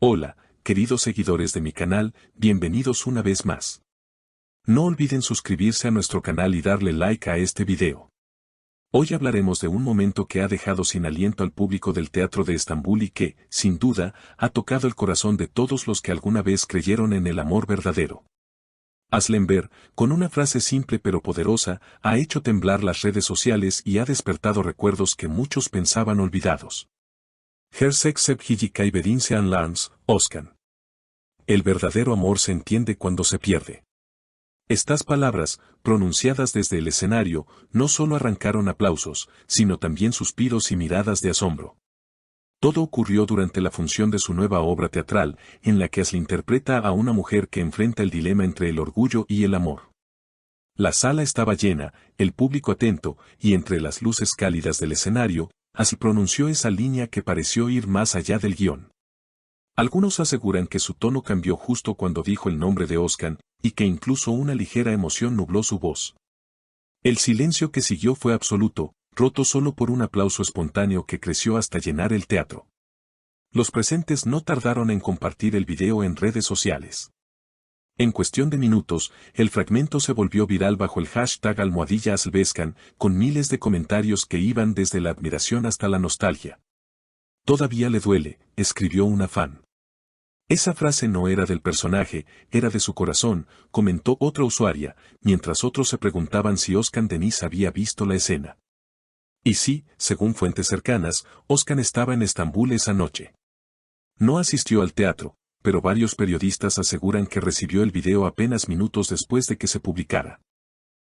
Hola, queridos seguidores de mi canal, bienvenidos una vez más. No olviden suscribirse a nuestro canal y darle like a este video. Hoy hablaremos de un momento que ha dejado sin aliento al público del teatro de Estambul y que, sin duda, ha tocado el corazón de todos los que alguna vez creyeron en el amor verdadero. Aslan Bey, con una frase simple pero poderosa, ha hecho temblar las redes sociales y ha despertado recuerdos que muchos pensaban olvidados. Her sex sevgili kaybedinse anlarns, Özkan. El verdadero amor se entiende cuando se pierde. Estas palabras, pronunciadas desde el escenario, no solo arrancaron aplausos, sino también suspiros y miradas de asombro. Todo ocurrió durante la función de su nueva obra teatral, en la que Aslı interpreta a una mujer que enfrenta el dilema entre el orgullo y el amor. La sala estaba llena, el público atento, y entre las luces cálidas del escenario, Aslı pronunció esa línea que pareció ir más allá del guión. Algunos aseguran que su tono cambió justo cuando dijo el nombre de Özkan, y que incluso una ligera emoción nubló su voz. El silencio que siguió fue absoluto, roto solo por un aplauso espontáneo que creció hasta llenar el teatro. Los presentes no tardaron en compartir el video en redes sociales. En cuestión de minutos, el fragmento se volvió viral bajo el hashtag #AslıBezkan, con miles de comentarios que iban desde la admiración hasta la nostalgia. Todavía le duele, escribió una fan. Esa frase no era del personaje, era de su corazón, comentó otra usuaria, mientras otros se preguntaban si Özkan Deniz había visto la escena. Y sí, según fuentes cercanas, Özkan estaba en Estambul esa noche. No asistió al teatro, pero varios periodistas aseguran que recibió el video apenas minutos después de que se publicara.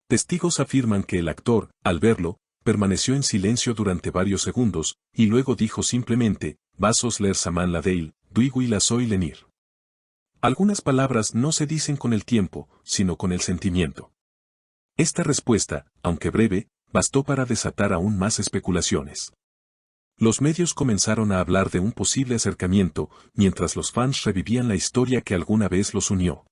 Testigos afirman que el actor, al verlo, permaneció en silencio durante varios segundos, y luego dijo simplemente, "Vasos ler zaman la değil, duygu y la soy lenir". Algunas palabras no se dicen con el tiempo, sino con el sentimiento. Esta respuesta, aunque breve, bastó para desatar aún más especulaciones. Los medios comenzaron a hablar de un posible acercamiento, mientras los fans revivían la historia que alguna vez los unió.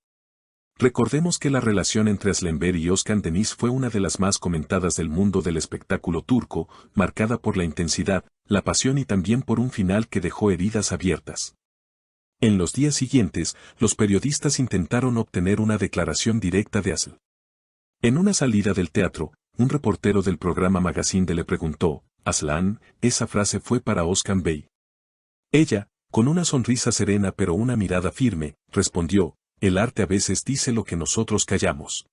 Recordemos que la relación entre Aslan Bey y Özkan Deniz fue una de las más comentadas del mundo del espectáculo turco, marcada por la intensidad, la pasión y también por un final que dejó heridas abiertas. En los días siguientes, los periodistas intentaron obtener una declaración directa de Aslı. En una salida del teatro, un reportero del programa Magazine le preguntó, "Aslan, esa frase fue para Özkan Bey". Ella, con una sonrisa serena pero una mirada firme, respondió, "El arte a veces dice lo que nosotros callamos".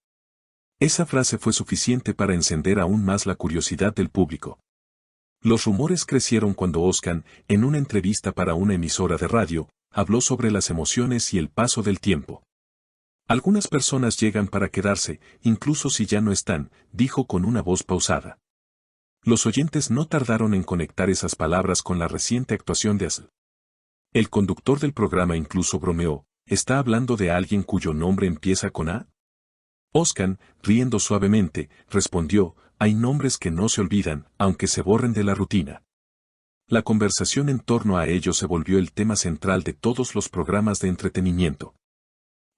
Esa frase fue suficiente para encender aún más la curiosidad del público. Los rumores crecieron cuando Özkan, en una entrevista para una emisora de radio, habló sobre las emociones y el paso del tiempo. Algunas personas llegan para quedarse, incluso si ya no están, dijo con una voz pausada. Los oyentes no tardaron en conectar esas palabras con la reciente actuación de Aslı. El conductor del programa incluso bromeó, ¿está hablando de alguien cuyo nombre empieza con A? Özkan, riendo suavemente, respondió, hay nombres que no se olvidan, aunque se borren de la rutina. La conversación en torno a ello se volvió el tema central de todos los programas de entretenimiento.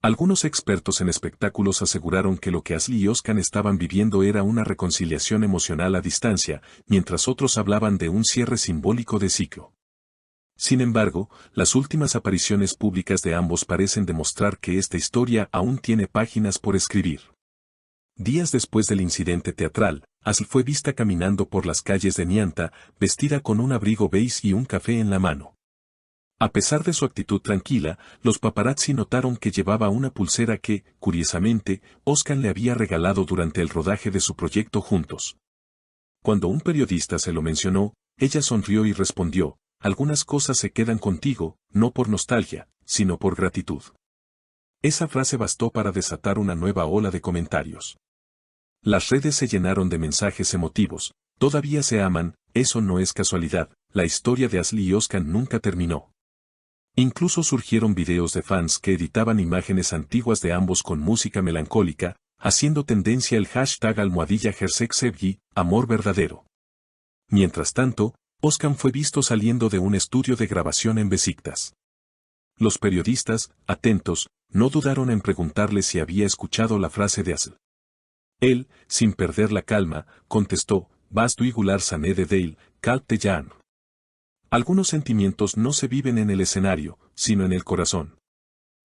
Algunos expertos en espectáculos aseguraron que lo que Aslı y Özkan estaban viviendo era una reconciliación emocional a distancia, mientras otros hablaban de un cierre simbólico de ciclo. Sin embargo, las últimas apariciones públicas de ambos parecen demostrar que esta historia aún tiene páginas por escribir. Días después del incidente teatral, Aslı fue vista caminando por las calles de Nianta, vestida con un abrigo beige y un café en la mano. A pesar de su actitud tranquila, los paparazzi notaron que llevaba una pulsera que, curiosamente, Özkan le había regalado durante el rodaje de su proyecto juntos. Cuando un periodista se lo mencionó, ella sonrió y respondió, algunas cosas se quedan contigo, no por nostalgia, sino por gratitud. Esa frase bastó para desatar una nueva ola de comentarios. Las redes se llenaron de mensajes emotivos, todavía se aman, eso no es casualidad, la historia de Aslı y Özkan nunca terminó. Incluso surgieron videos de fans que editaban imágenes antiguas de ambos con música melancólica, haciendo tendencia el hashtag #Gerçek amor verdadero. Mientras tanto, Özkan fue visto saliendo de un estudio de grabación en Beşiktaş. Los periodistas, atentos, no dudaron en preguntarle si había escuchado la frase de Aslı. Él, sin perder la calma, contestó, "Bas duygular sanede değil, kalp de can". Algunos sentimientos no se viven en el escenario, sino en el corazón.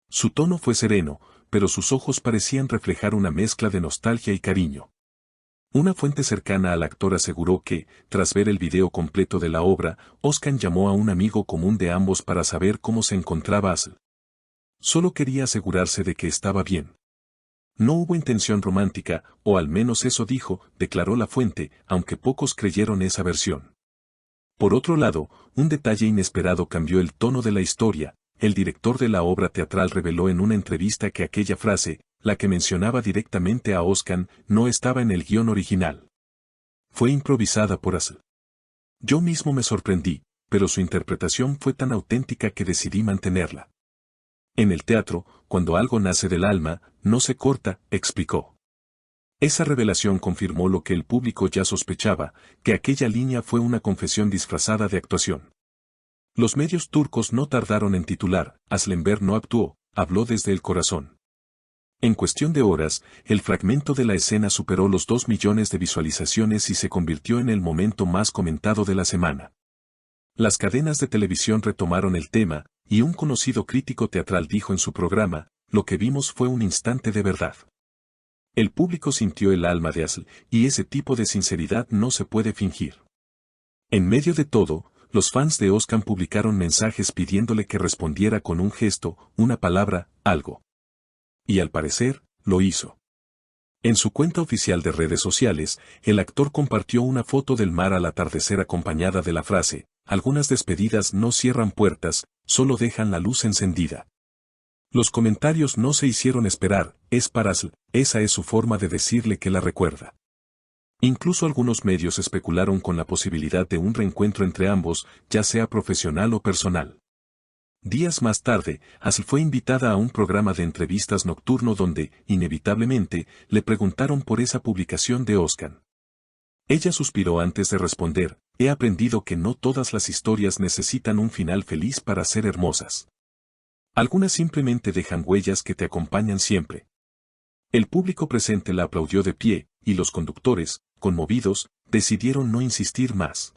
Su tono fue sereno, pero sus ojos parecían reflejar una mezcla de nostalgia y cariño. Una fuente cercana al actor aseguró que, tras ver el video completo de la obra, Oscar llamó a un amigo común de ambos para saber cómo se encontraba Asl. Solo quería asegurarse de que estaba bien. No hubo intención romántica, o al menos eso dijo, declaró la fuente, aunque pocos creyeron esa versión. Por otro lado, un detalle inesperado cambió el tono de la historia. El director de la obra teatral reveló en una entrevista que aquella frase, la que mencionaba directamente a Oscar, no estaba en el guión original. Fue improvisada por Asl. Yo mismo me sorprendí, pero su interpretación fue tan auténtica que decidí mantenerla. En el teatro, cuando algo nace del alma, no se corta, explicó. Esa revelación confirmó lo que el público ya sospechaba, que aquella línea fue una confesión disfrazada de actuación. Los medios turcos no tardaron en titular, Aslenberg no actuó, habló desde el corazón. En cuestión de horas, el fragmento de la escena superó los 2 millones de visualizaciones y se convirtió en el momento más comentado de la semana. Las cadenas de televisión retomaron el tema, y un conocido crítico teatral dijo en su programa, lo que vimos fue un instante de verdad. El público sintió el alma de Asl, y ese tipo de sinceridad no se puede fingir. En medio de todo, los fans de Oscar publicaron mensajes pidiéndole que respondiera con un gesto, una palabra, algo. Y al parecer, lo hizo. En su cuenta oficial de redes sociales, el actor compartió una foto del mar al atardecer acompañada de la frase, algunas despedidas no cierran puertas, solo dejan la luz encendida. Los comentarios no se hicieron esperar, es para Asl, esa es su forma de decirle que la recuerda. Incluso algunos medios especularon con la posibilidad de un reencuentro entre ambos, ya sea profesional o personal. Días más tarde, Asl fue invitada a un programa de entrevistas nocturno donde, inevitablemente, le preguntaron por esa publicación de Oscar. Ella suspiró antes de responder, he aprendido que no todas las historias necesitan un final feliz para ser hermosas. Algunas simplemente dejan huellas que te acompañan siempre. El público presente la aplaudió de pie, y los conductores, conmovidos, decidieron no insistir más.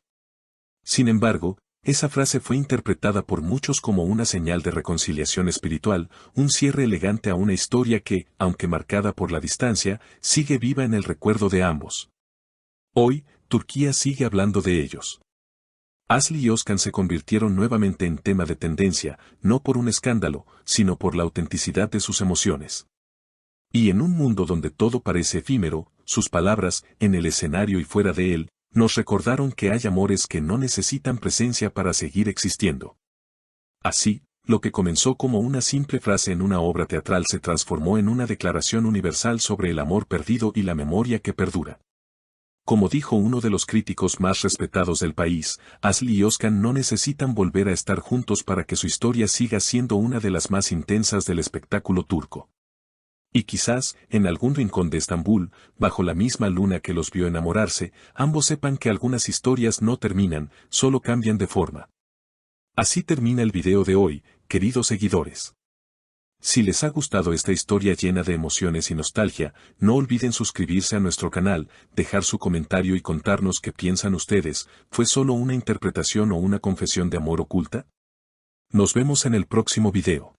Sin embargo, esa frase fue interpretada por muchos como una señal de reconciliación espiritual, un cierre elegante a una historia que, aunque marcada por la distancia, sigue viva en el recuerdo de ambos. Hoy, Turquía sigue hablando de ellos. Asl y Oscar se convirtieron nuevamente en tema de tendencia, no por un escándalo, sino por la autenticidad de sus emociones. Y en un mundo donde todo parece efímero, sus palabras, en el escenario y fuera de él, nos recordaron que hay amores que no necesitan presencia para seguir existiendo. Así, lo que comenzó como una simple frase en una obra teatral se transformó en una declaración universal sobre el amor perdido y la memoria que perdura. Como dijo uno de los críticos más respetados del país, Asl y Oscar no necesitan volver a estar juntos para que su historia siga siendo una de las más intensas del espectáculo turco. Y quizás, en algún rincón de Estambul, bajo la misma luna que los vio enamorarse, ambos sepan que algunas historias no terminan, solo cambian de forma. Así termina el video de hoy, queridos seguidores. Si les ha gustado esta historia llena de emociones y nostalgia, no olviden suscribirse a nuestro canal, dejar su comentario y contarnos qué piensan ustedes, ¿fue solo una interpretación o una confesión de amor oculta? Nos vemos en el próximo video.